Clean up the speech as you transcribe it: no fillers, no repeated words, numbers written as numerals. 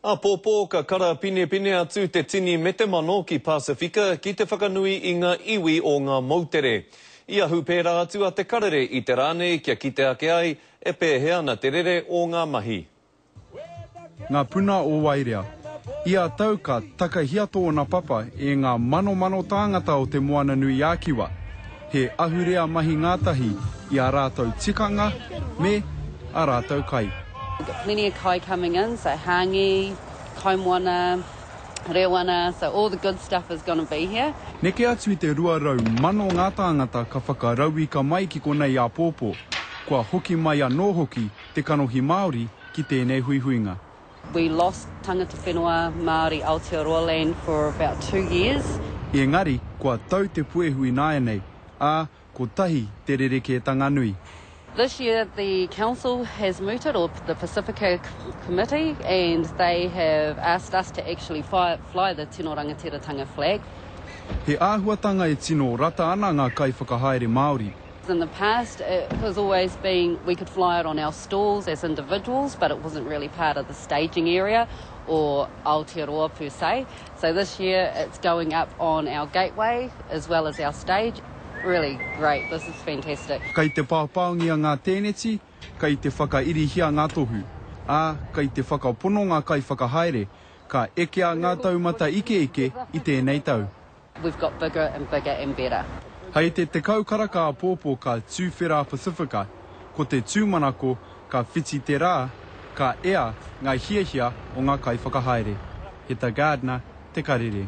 A pōpō ka kara pine atu te tini me te mano ki Pasifika ki te whakanui I ngā iwi o ngā moutere. Ia hupera atu a te karere I te rāne kia kite ake ai e pēhea na te rere o ngā mahi. Ngā puna o Wairea. Ia tau ka takahiato o na papa e ngā mano tāngata o te moana nui ākiwa. He ahurea mahi ngātahi I a rātou tikanga me a rātou kai. We've got plenty of kai coming in, so hangi, kaimoana, rewana, so all the good stuff is going to be here. Neke atu I te ruarau mano ngā tāngata ka whakarau ka mai ki konei a pōpō. Kua hoki mai a nō hoki te kanohi Māori ki tēnei huihuinga. We lost tangata whenua Māori Aotearoa land for about 2 years. Engari, kua tau te puehui nāianei, ā ko tahi te rerekētanga nui. This year the council has mooted, or the Pacifica Committee, and they have asked us to actually fly the Tino Rangatiratanga flag. He āhuatanga e tino rata ana ngā kai whakahaere Māori. In the past, it has always been we could fly it on our stalls as individuals, but it wasn't really part of the staging area or Aotearoa per se. So this year it's going up on our gateway as well as our stage. Really great, this is fantastic. Kai te pāpaungia ngā tēneti, kai te whakairihia ngā tohu, ā kai te whakapono ngā kai whakahaere, ka ekea ngā taumata ike I tēnei tau. We've got bigger and bigger and better. Hei te kaukaraka a pōpō ka tūwhera Pasifika, ko te tūmanako ka whiti te rā, ka ea ngā hiahia o ngā kai whakahaere. He ta Gardner, te karere.